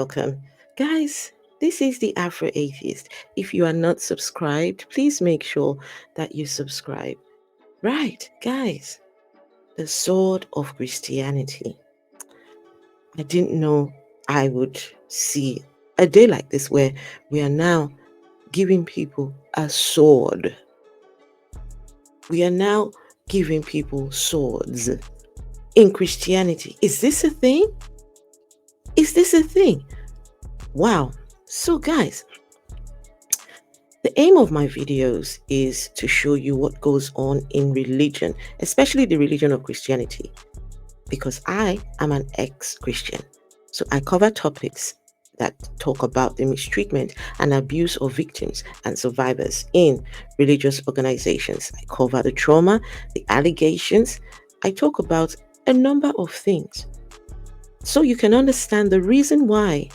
welcome. Guys, this is the Afro Atheist. If you are not subscribed, please make sure that you subscribe. Right, guys, the sword of Christianity. I didn't know I would see a day like this where we are now giving people a sword. We are now giving people swords in Christianity. Is this a thing? Is this a thing? Wow. So guys, the aim of my videos is to show you what goes on in religion, especially the religion of Christianity, because I am an ex-Christian. So I cover topics that talk about the mistreatment and abuse of victims and survivors in religious organizations. I cover the trauma, the allegations. I talk about a number of things. So you can understand the reason why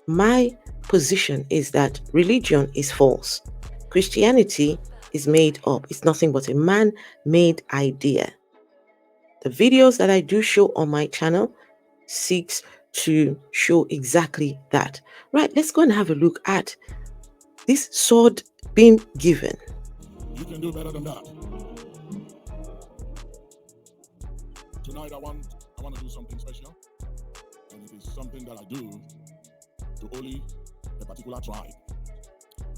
my position is that religion is false. Christianity is made up. It's nothing but a man-made idea. The videos that I do show on my channel seeks to show exactly that. Right, let's go and have a look at this sword being given. You can do better than that. Tonight I want to do something special, and it is something that I do to only a particular tribe.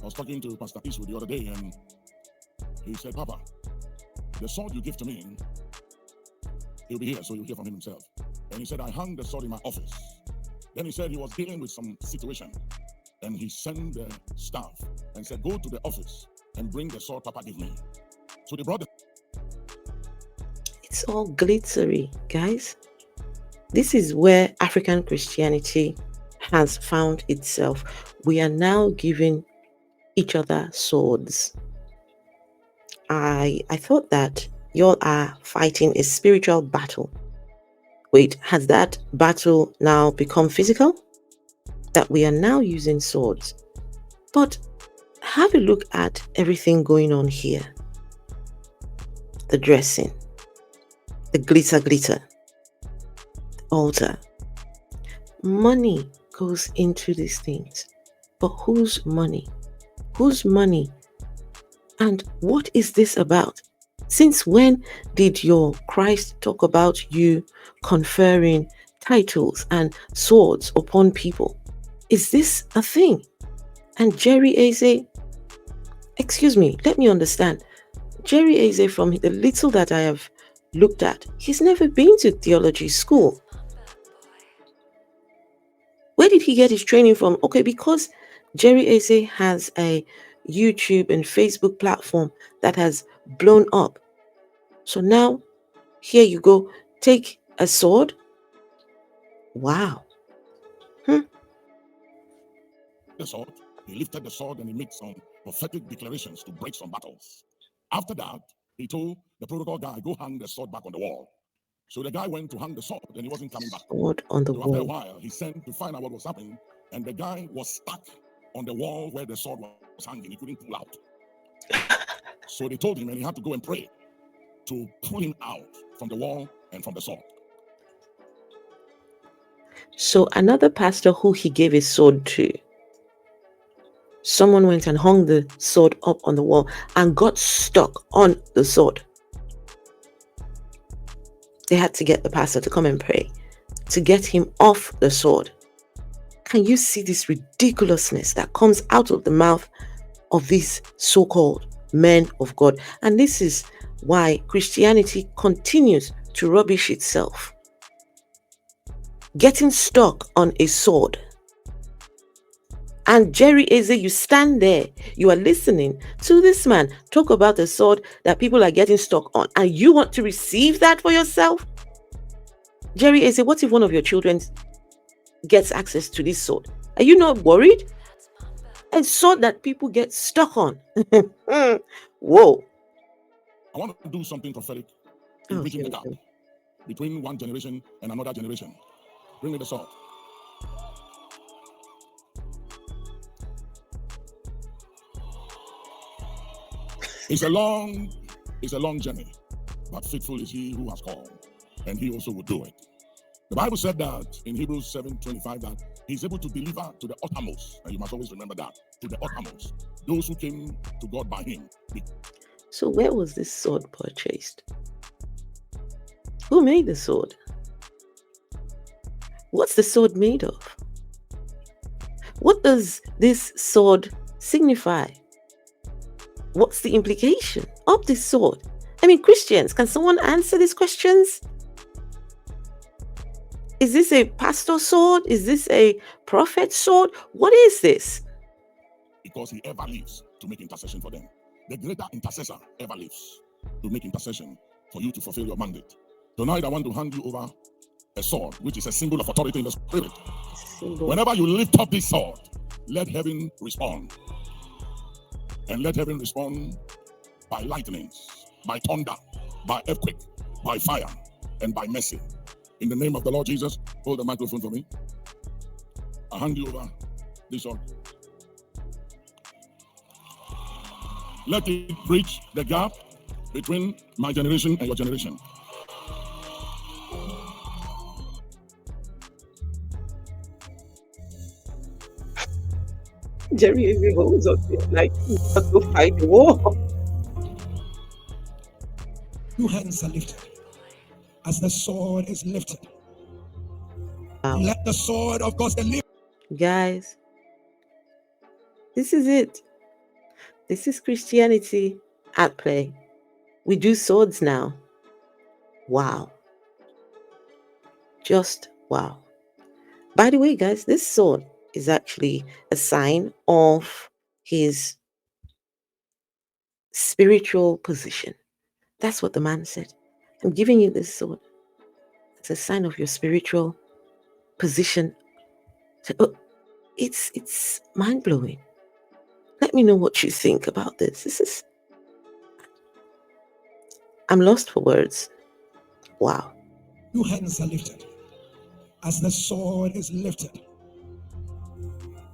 I was talking to Pastor Eze the other day, and he said, "Papa, the sword you give to me, he'll be here, so you'll hear from him himself." And he said, "I hung the sword in my office." Then he said he was dealing with some situation, and he sent the staff and said, "Go to the office and bring the sword Papa gave me." So they brought the... It's all glittery, guys. This is where African Christianity has found itself. We are now giving each other swords. I thought that y'all are fighting a spiritual battle. Wait, has that battle now become physical? That we are now using swords. But have a look at everything going on here. The dressing, the glitter, the altar. Money goes into these things. But whose money? Whose money? And what is this about? Since when did your Christ talk about you conferring titles and swords upon people? Is this a thing? And Jerry Eze, excuse me, let me understand. Jerry Eze, from the little that I have looked at, he's never been to theology school. Where did he get his training from? Okay, because Jerry Eze has a YouTube and Facebook platform that has blown up. So now, here you go, take a sword. Wow. The sword, he lifted the sword and he made some prophetic declarations to break some battles. After that, he told the protocol guy, "Go hang the sword back on the wall." So the guy went to hang the sword and he wasn't coming back. Sword on the So wall. after a while, he sent to find out what was happening, and the guy was stuck on the wall where the sword was hanging. He couldn't pull out. So they told him, and he had to go and pray to pull him out from the wall and from the sword. So another pastor who he gave his sword to, someone went and hung the sword up on the wall and got stuck on the sword. They had to get the pastor to come and pray to get him off the sword. Can you see this ridiculousness that comes out of the mouth of these so-called men of God? And this is why Christianity continues to rubbish itself. Getting stuck on a sword. And Jerry Eze, you stand there, you are listening to this man talk about a sword that people are getting stuck on, and you want to receive that for yourself? Jerry Eze, what if one of your children gets access to this sword? Are you not worried? A sword that people get stuck on. Whoa. I want to do something prophetic in bridging the gap between one generation and another generation. Bring me the sword. It's a long journey, but faithful is he who has called, and he also will do it. The Bible said that in Hebrews 7:25 that he's able to deliver to the uttermost, and you must always remember that, to the uttermost, those who came to God by him. So where was this sword purchased? Who made the sword? What's the sword made of? What does this sword signify? What's the implication of this sword? I mean, Christians, can someone answer these questions? Is this a pastor's sword? Is this a prophet's sword? What is this? Because he ever lives to make intercession for them. The greater intercessor ever lives to make intercession for you to fulfill your mandate. Tonight, I want to hand you over a sword, which is a symbol of authority in the spirit. Whenever you lift up this sword, let heaven respond. And let heaven respond by lightnings, by thunder, by earthquake, by fire, and by mercy. In the name of the Lord Jesus, hold the microphone for me. I hand you over this sword. Let it bridge the gap between my generation and your generation. Jerry Eze holds up like he's about to fight the war. Two hands are lifted as the sword is lifted. Wow. Let the sword of God's deliver. Guys, this is it. This is Christianity at play. We do swords now. Wow. Just wow. By the way, guys, this sword is actually a sign of his spiritual position. That's what the man said. I'm giving you this sword. It's a sign of your spiritual position. So, it's mind-blowing. Let me know what you think about this. I'm lost for words. Wow. Two hands are lifted as the sword is lifted.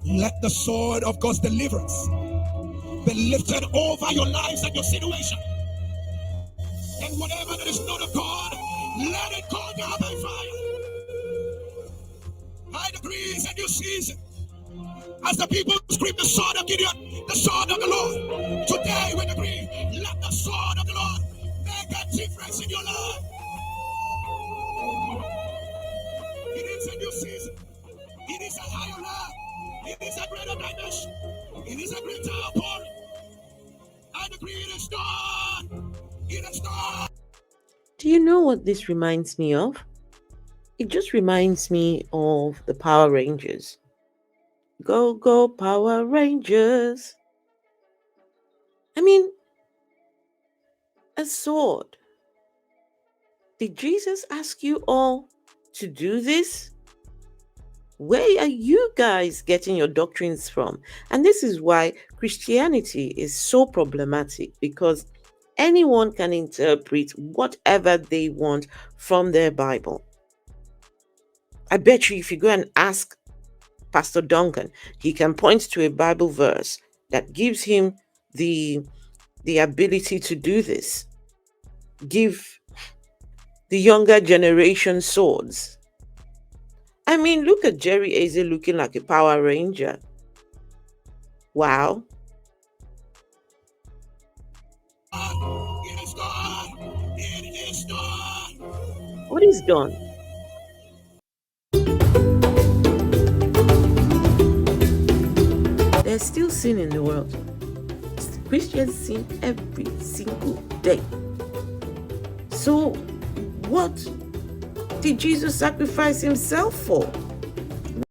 Let the sword of God's deliverance be lifted over your lives and your situation. And whatever that is not of God, let it go down by fire. I decree it's a new season. As the people scream the sword of Gideon, the sword of the Lord. Today we decree, let the sword of the Lord make a difference in your life. It is a new season. It is a higher level. It is a greater dimension. It is a greater outpouring. I decree it is done. It is done. Do you know what this reminds me of? It just reminds me of the Power Rangers. Go, go, Power Rangers. I mean, a sword. Did Jesus ask you all to do this? Where are you guys getting your doctrines from? And this is why Christianity is so problematic, because anyone can interpret whatever they want from their Bible. I bet you if you go and ask Pastor Duncan, he can point to a Bible verse that gives him the ability to do this. Give the younger generation swords. I mean, look at Jerry Eze looking like a Power Ranger. Wow. It is done. It is done. What is done? There's still sin in the world. Christians sin every single day. So, what did Jesus sacrifice himself for?